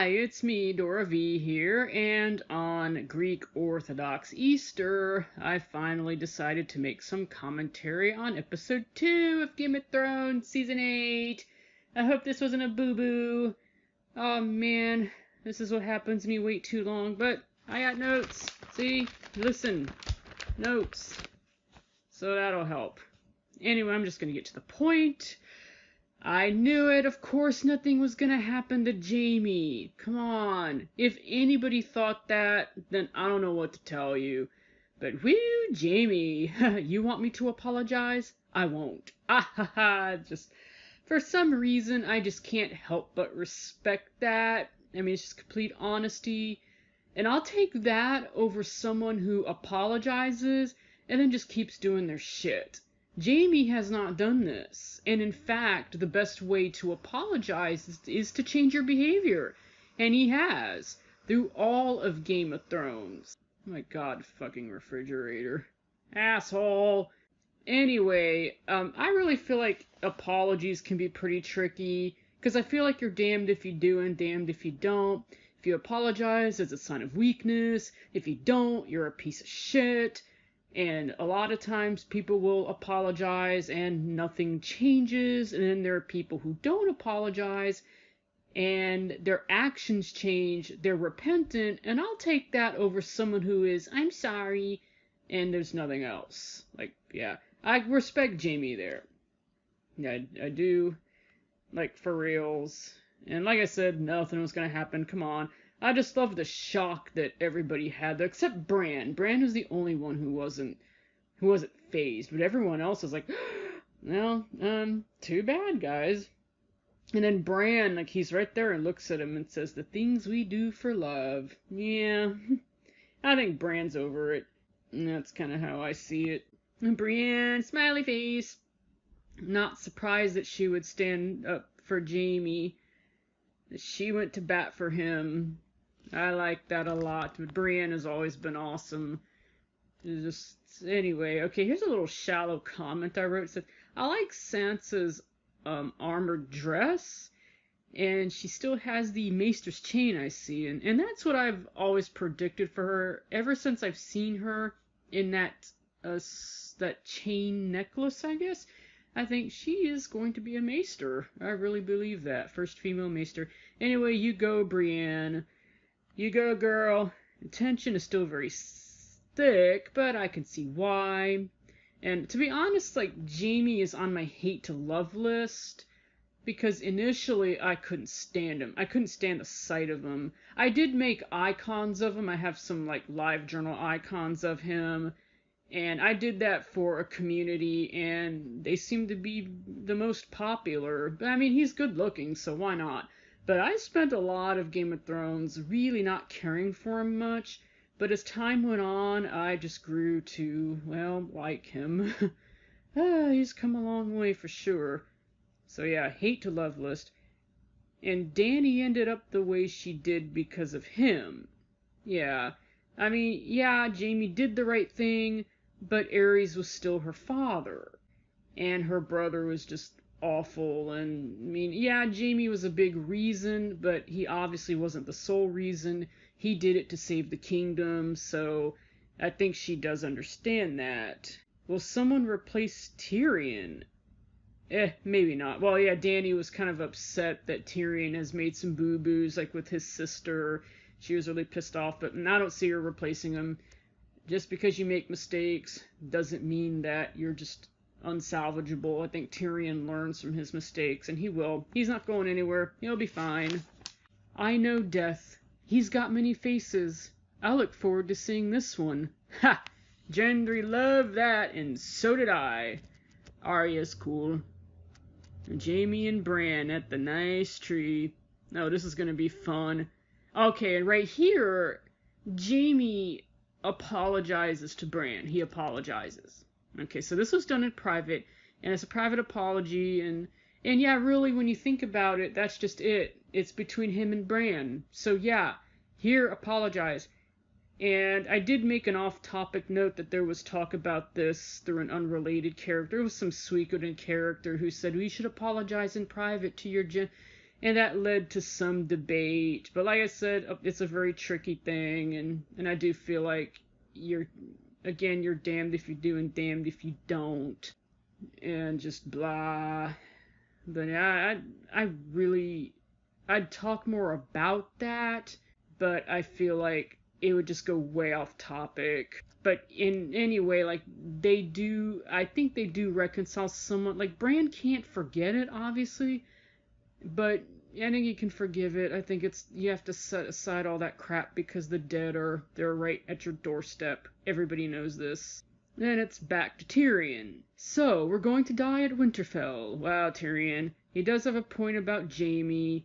Hi, it's me, Dora V here, and on Greek Orthodox Easter, I finally decided to make some commentary on episode 2 of Game of Thrones, season 8. I hope this wasn't a boo-boo. Oh man, this is what happens when you wait too long, but I got notes. See? Listen. Notes. So that'll help. Anyway, I'm just gonna get to the point. I knew it. Of course nothing was gonna happen to Jaime. Come on. If anybody thought that, then I don't know what to tell you. But whew, Jaime. You want me to apologize? I won't. Ah ha ha. Just, for some reason, I just can't help but respect that. I mean, it's just complete honesty. And I'll take that over someone who apologizes and then just keeps doing their shit. Jaime has not done this, and in fact, the best way to apologize is to change your behavior, and he has, through all of Game of Thrones. Oh my god, fucking refrigerator. Asshole! Anyway, I really feel like apologies can be pretty tricky, because I feel like you're damned if you do and damned if you don't. If you apologize, it's a sign of weakness. If you don't, you're a piece of shit. And a lot of times people will apologize and nothing changes, and then there are people who don't apologize and their actions change, they're repentant, and I'll take that over someone who is, I'm sorry, and there's nothing else. Like, yeah, I respect Jaime there. Yeah, I do, like, for reals. And like I said, nothing was gonna happen, come on. I just love the shock that everybody had there, except Bran. Bran was the only one who wasn't fazed, but everyone else was like, well, too bad, guys. And then Bran, like, he's right there and looks at him and says, the things we do for love. Yeah, I think Bran's over it. And that's kind of how I see it. And Brienne, smiley face. Not surprised that she would stand up for Jaime. She went to bat for him. I like that a lot. But Brienne has always been awesome. Just anyway, okay, here's a little shallow comment I wrote. It said, I like Sansa's armored dress, and she still has the Maester's chain, I see, and that's what I've always predicted for her ever since I've seen her in that chain necklace, I guess. I think she is going to be a Maester. I really believe that. First female Maester. Anyway, you go, Brienne. You go, girl. The tension is still very thick, but I can see why. And to be honest, like, Jaime is on my hate to love list, because initially I couldn't stand him. I couldn't stand the sight of him. I did make icons of him. I have some, like, live journal icons of him. And I did that for a community, and they seem to be the most popular. But I mean, he's good looking, so why not? But I spent a lot of Game of Thrones really not caring for him much. But as time went on, I just grew to, well, like him. He's come a long way for sure. So yeah, hate to love list. And Dany ended up the way she did because of him. Yeah. I mean, yeah, Jaime did the right thing, but Aerys was still her father, and her brother was just awful. And I mean, yeah, Jaime was a big reason, but he obviously wasn't the sole reason. He did it to save the kingdom, so I think she does understand that. Will someone replace Tyrion? Maybe not. Well, yeah, Dany was kind of upset that Tyrion has made some boo-boos, like with his sister. She was really pissed off, but I don't see her replacing him. Just because you make mistakes doesn't mean that you're just unsalvageable. I think Tyrion learns from his mistakes, and he will. He's not going anywhere. He'll be fine. I know death. He's got many faces. I look forward to seeing this one. Ha! Gendry loved that, and so did I. Arya's cool. Jaime and Bran at the nice tree. Oh, this is gonna be fun. Okay, and right here, Jaime apologizes to Bran. He apologizes. Okay, so this was done in private, and it's a private apology, and yeah, really, when you think about it, that's just it. It's between him and Bran. So yeah, here, apologize. And I did make an off-topic note that there was talk about this through an unrelated character. It was some Suikoden character who said, we should apologize in private to your And that led to some debate. But like I said, it's a very tricky thing, and I do feel like you're damned if you do and damned if you don't. And just blah. But yeah, I'd talk more about that, but I feel like it would just go way off topic. But in any way, like I think they do reconcile somewhat. Like Bran can't forget it, obviously, but I think you can forgive it. I think you have to set aside all that crap because the dead they're right at your doorstep. Everybody knows this. Then it's back to Tyrion. So, we're going to die at Winterfell. Wow, Tyrion. He does have a point about Jaime.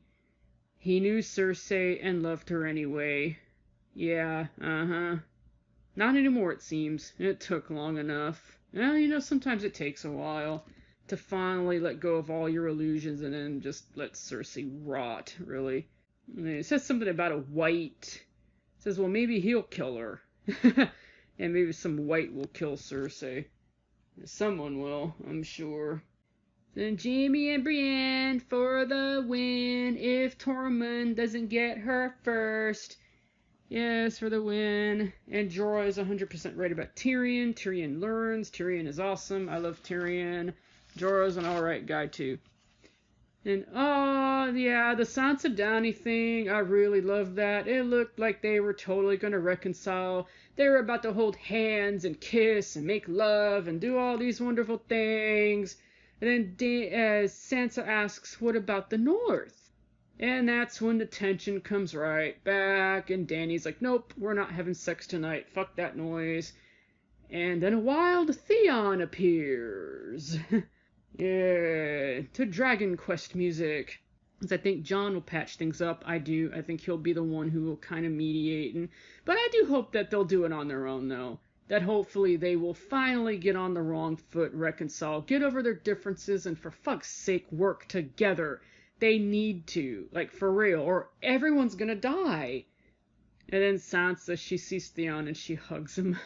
He knew Cersei and loved her anyway. Yeah, uh-huh. Not anymore, it seems. It took long enough. Well, sometimes it takes a while to finally let go of all your illusions and then just let Cersei rot, really. And it says something about a white. It says, well, maybe he'll kill her. And maybe some white will kill Cersei. Someone will, I'm sure. Then Jaime and Brienne for the win if Tormund doesn't get her first. Yes, for the win. And Jorah is 100% right about Tyrion. Tyrion learns. Tyrion is awesome. I love Tyrion. Jorah's an alright guy, too. And, oh, yeah, the Sansa Downie thing, I really love that. It looked like they were totally going to reconcile. They were about to hold hands and kiss and make love and do all these wonderful things. And then Sansa asks, what about the North? And that's when the tension comes right back. And Dany's like, nope, we're not having sex tonight. Fuck that noise. And then a wild Theon appears. Yeah, to Dragon Quest music. Because I think Jon will patch things up. I do. I think he'll be the one who will kind of mediate. But I do hope that they'll do it on their own, though. That hopefully they will finally get on the wrong foot, reconcile, get over their differences, and for fuck's sake, work together. They need to. Like, for real. Or everyone's gonna die. And then Sansa, she sees Theon and she hugs him.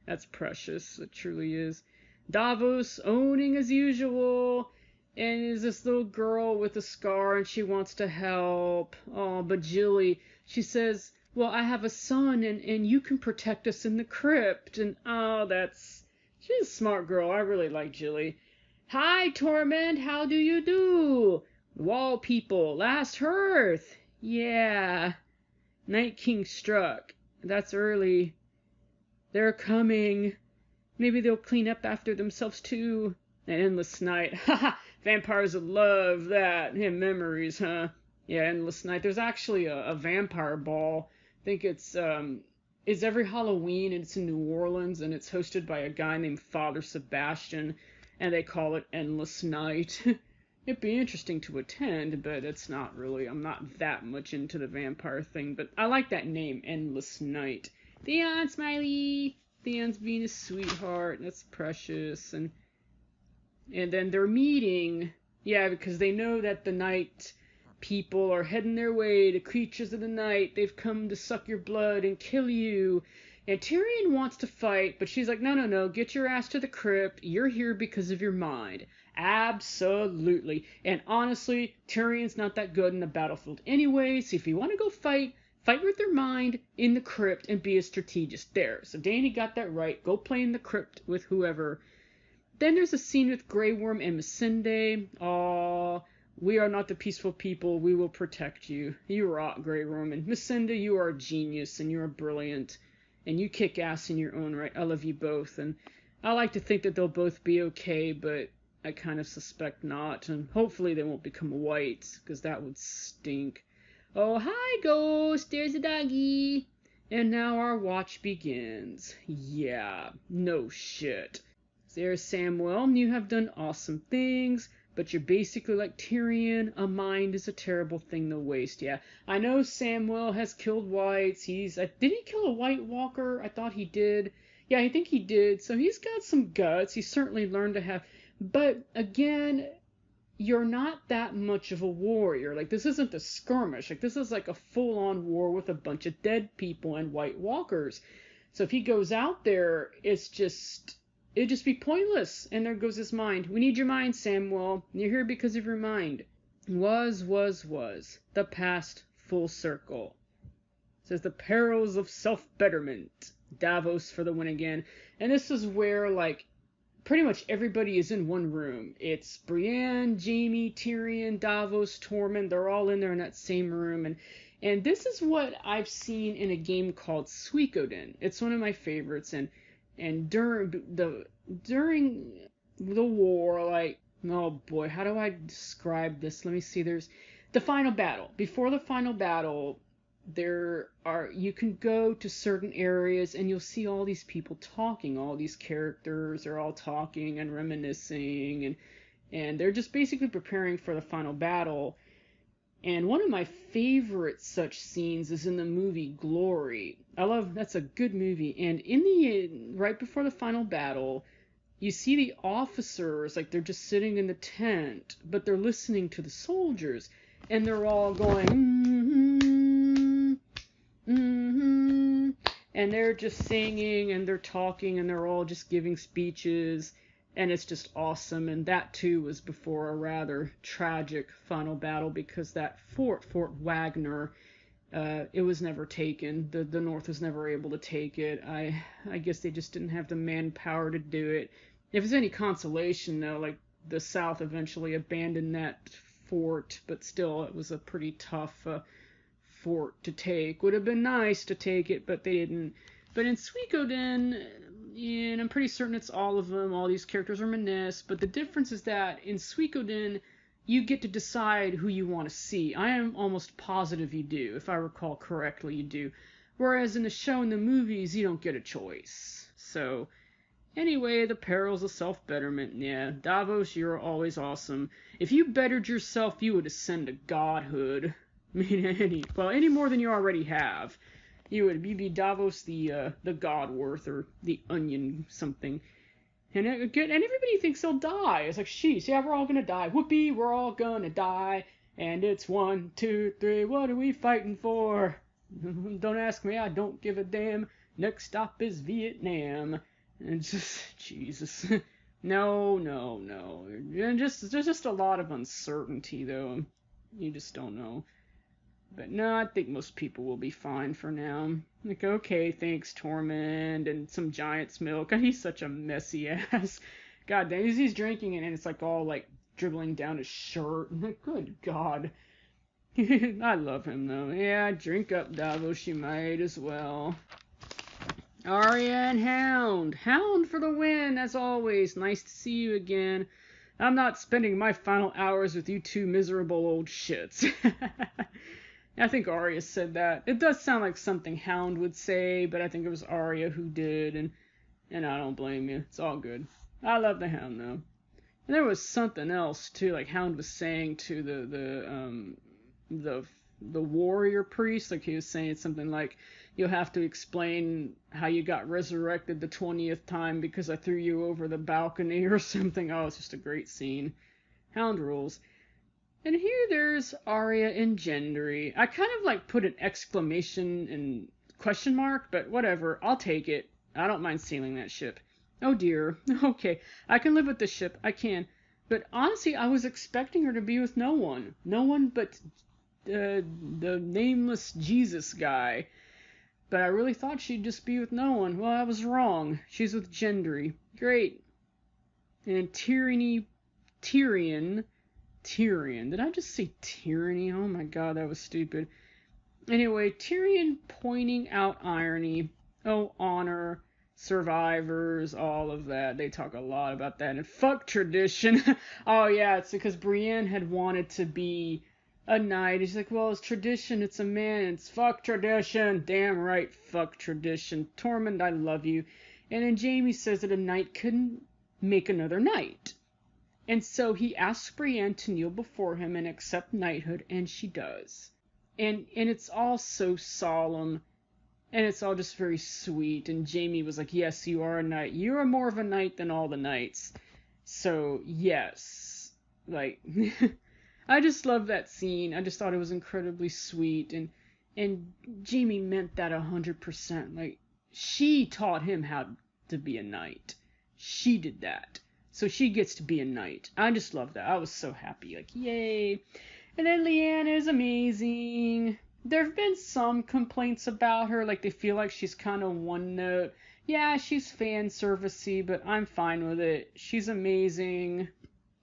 That's precious. It truly is. Davos owning as usual, and is this little girl with a scar and she wants to help. Oh, but Jilly, she says, well, I have a son and you can protect us in the crypt. And she's a smart girl. I really like Jilly. Hi, Tormund, how do you do? Wall people, last hearth. Yeah. Night King struck. That's early. They're coming. Maybe they'll clean up after themselves, too. An endless night. Haha, vampires would love that. Memories, huh? Yeah, endless night. There's actually a vampire ball. I think it's every Halloween, and it's in New Orleans, and it's hosted by a guy named Father Sebastian, and they call it Endless Night. It'd be interesting to attend, but it's not really. I'm not that much into the vampire thing, but I like that name, Endless Night. Theon, Smiley! Theon's being a sweetheart. That's precious. And then they're meeting. Yeah, because they know that the night people are heading their way. The creatures of the night. They've come to suck your blood and kill you. And Tyrion wants to fight, but she's like, no. Get your ass to the crypt. You're here because of your mind. Absolutely. And honestly, Tyrion's not that good in the battlefield anyway. So if you want to go fight with your mind in the crypt and be a strategist there. So Dany got that right. Go play in the crypt with whoever. Then there's a scene with Grey Worm and Missandei. Aw, we are not the peaceful people. We will protect you. You rock, Grey Worm. And Missandei, you are a genius and you are brilliant. And you kick ass in your own right. I love you both. And I like to think that they'll both be okay, but I kind of suspect not. And hopefully they won't become whites, because that would stink. Oh, hi, Ghost. There's a doggy. And now our watch begins. Yeah, no shit. There's Samwell. You have done awesome things, but you're basically like Tyrion. A mind is a terrible thing to waste. Yeah, I know Samwell has killed whites. Did he kill a White Walker? I thought he did. Yeah, I think he did. So he's got some guts. He's certainly learned to have. But again, you're not that much of a warrior. Like, this isn't a skirmish. Like, this is like a full-on war with a bunch of dead people and White Walkers. So if he goes out there, it'd just be pointless. And there goes his mind. We need your mind, Samwell. You're here because of your mind. Was. The past full circle. It says the perils of self-betterment. Davos for the win again. And this is where, like, pretty much everybody is in one room. It's Brienne, Jaime, Tyrion, Davos, Tormund. They're all in there in that same room. And this is what I've seen in a game called Suikoden. It's one of my favorites. And during the war, like, oh boy, how do I describe this? Let me see. There's the final battle. Before the final battle, you can go to certain areas and you'll see all these people talking. All these characters are all talking and reminiscing, and they're just basically preparing for the final battle. And one of my favorite such scenes is in the movie Glory. That's a good movie. And right before the final battle, you see the officers, like, they're just sitting in the tent, but they're listening to the soldiers, and they're all going, and they're just singing, and they're talking, and they're all just giving speeches, and it's just awesome. And that too was before a rather tragic final battle, because that Fort Wagner, it was never taken. The North was never able to take it. I guess they just didn't have the manpower to do it. If it's any consolation, though, like, the South eventually abandoned that fort, but still, it was a pretty tough fort to take. Would have been nice to take it, but they didn't. But in Suikoden, and I'm pretty certain it's all of them, all these characters reminisce, but the difference is that in Suikoden, you get to decide who you want to see. I am almost positive you do. If I recall correctly, you do. Whereas in the show and the movies, you don't get a choice. So, anyway, the perils of self-betterment. Yeah, Davos, you're always awesome. If you bettered yourself, you would ascend to godhood. I mean, any more than you already have. You'd be Davos the Godworth, or the Onion something. And everybody thinks they'll die. It's like, sheesh, yeah, we're all gonna die. Whoopee, we're all gonna die. And it's 1, 2, 3, what are we fighting for? Don't ask me, I don't give a damn. Next stop is Vietnam. And just, Jesus. No. And there's just a lot of uncertainty, though. You just don't know. But no, I think most people will be fine for now. Like, okay, thanks, Tormund, and some Giant's milk. And he's such a messy ass. God damn, he's drinking it, and it's like all like dribbling down his shirt. Like, good God. I love him, though. Yeah, drink up, Davos, you might as well. Arya and Hound. Hound for the win, as always. Nice to see you again. I'm not spending my final hours with you two miserable old shits. I think Arya said that. It does sound like something Hound would say, but I think it was Arya who did, and I don't blame you. It's all good. I love the Hound, though. And there was something else too, like Hound was saying to the warrior priest, like he was saying something like, "You'll have to explain how you got resurrected the 20th time because I threw you over the balcony," or something. Oh, it's just a great scene. Hound rules. And here there's Arya and Gendry. I kind of like put an exclamation and question mark, but whatever, I'll take it. I don't mind sailing that ship. Oh dear. Okay, I can live with this ship. I can. But honestly, I was expecting her to be with no one. No one but the nameless Jesus guy. But I really thought she'd just be with no one. Well, I was wrong. She's with Gendry. Great. And Tyrion. Did I just say tyranny? Oh my God, that was stupid. Anyway, Tyrion pointing out irony. Oh, honor, survivors, all of that. They talk a lot about that. And fuck tradition. Oh yeah, it's because Brienne had wanted to be a knight. He's like, well, it's tradition. It's a man. It's fuck tradition. Damn right, fuck tradition. Tormund, I love you. And then Jaime says that a knight couldn't make another knight. And so he asks Brienne to kneel before him and accept knighthood, and she does. And it's all so solemn, and it's all just very sweet. And Jaime was like, yes, you are a knight. You are more of a knight than all the knights. So, yes. Like, I just love that scene. I just thought it was incredibly sweet. And Jaime meant that 100%. Like, she taught him how to be a knight. She did that. So she gets to be a knight. I just love that. I was so happy. Like, yay. And then Leanne is amazing. There have been some complaints about her, like they feel like she's kind of one note. Yeah, she's fan servicey, but I'm fine with it. She's amazing,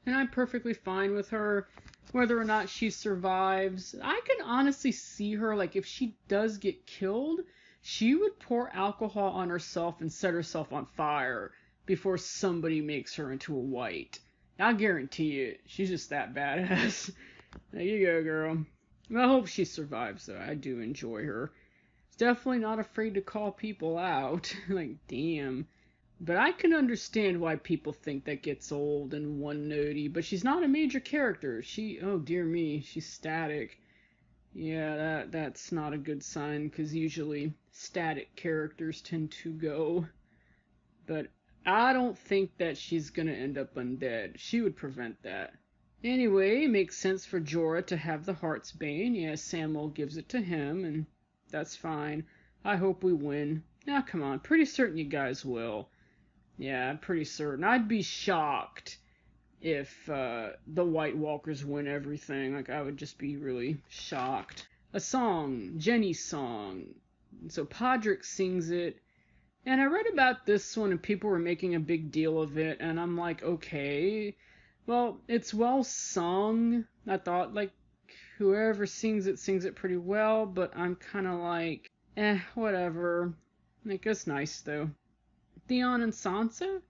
and I'm perfectly fine with her, whether or not she survives. I can honestly see her, like, if she does get killed, she would pour alcohol on herself and set herself on fire before somebody makes her into a white. I guarantee it. She's just that badass. There you go, girl. I hope she survives, though. I do enjoy her. Definitely not afraid to call people out. Like, damn. But I can understand why people think that gets old and one-notey, but she's not a major character. Oh dear me, she's static. Yeah, that's not a good sign, because usually static characters tend to go. But I don't think that she's gonna end up undead. She would prevent that. Anyway, it makes sense for Jorah to have the Heart's Bane. Yeah, Samwell gives it to him, and that's fine. I hope we win. Now, come on, pretty certain you guys will. Yeah, I'm pretty certain. I'd be shocked if the White Walkers win everything. Like, I would just be really shocked. A song, Jenny's song. So Podrick sings it. And I read about this one and people were making a big deal of it. And I'm like, okay. Well, it's well sung. I thought, like, whoever sings it pretty well. But I'm kind of like, whatever. Like, it's nice, though. Theon and Sansa?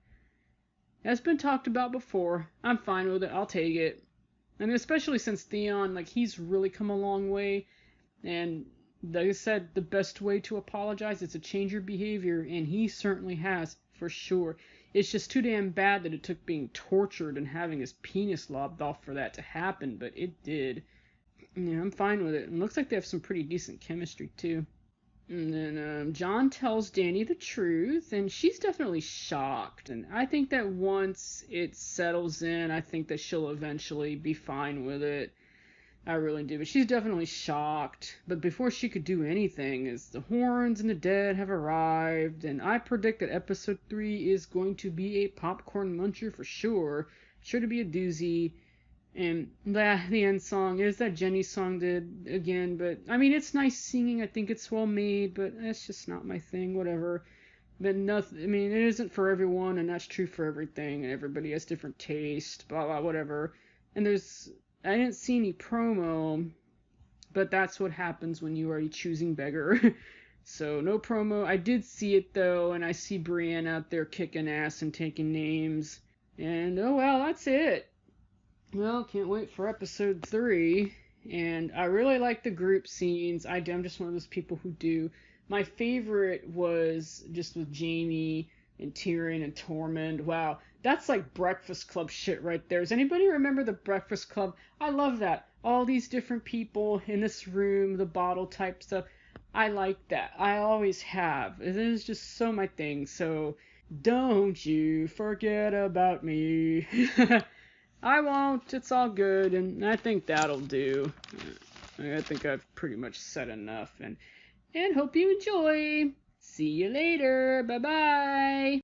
That's been talked about before. I'm fine with it. I'll take it. And especially since Theon, like, he's really come a long way. And like I said, the best way to apologize is to change your behavior. And he certainly has, for sure. It's just too damn bad that it took being tortured and having his penis lobbed off for that to happen. But it did. Yeah, I'm fine with it. And looks like they have some pretty decent chemistry, too. And then Jon tells Dany the truth, and she's definitely shocked. And I think that once it settles in, I think that she'll eventually be fine with it. I really do. But she's definitely shocked. But before she could do anything, is the horns and the dead have arrived. And I predict that episode 3 is going to be a popcorn muncher for sure. Sure to be a doozy. And the end song is that Jenny song did again, but I mean, it's nice singing. I think it's well made, but that's just not my thing. Whatever. But nothing. I mean, it isn't for everyone, and that's true for everything. And everybody has different taste. Blah blah whatever. And I didn't see any promo, but that's what happens when you are choosing beggar. So no promo. I did see it though, and I see Brienne out there kicking ass and taking names. And oh well, that's it. Well, can't wait for episode 3. And I really like the group scenes. I'm just one of those people who do. My favorite was just with Jaime and Tyrion and Tormund. Wow, that's like Breakfast Club shit right there. Does anybody remember the Breakfast Club? I love that. All these different people in this room, the bottle type stuff. I like that. I always have. It is just so my thing. So don't you forget about me. I won't. It's all good, and I think that'll do. I think I've pretty much said enough, and hope you enjoy. See you later. Bye-bye.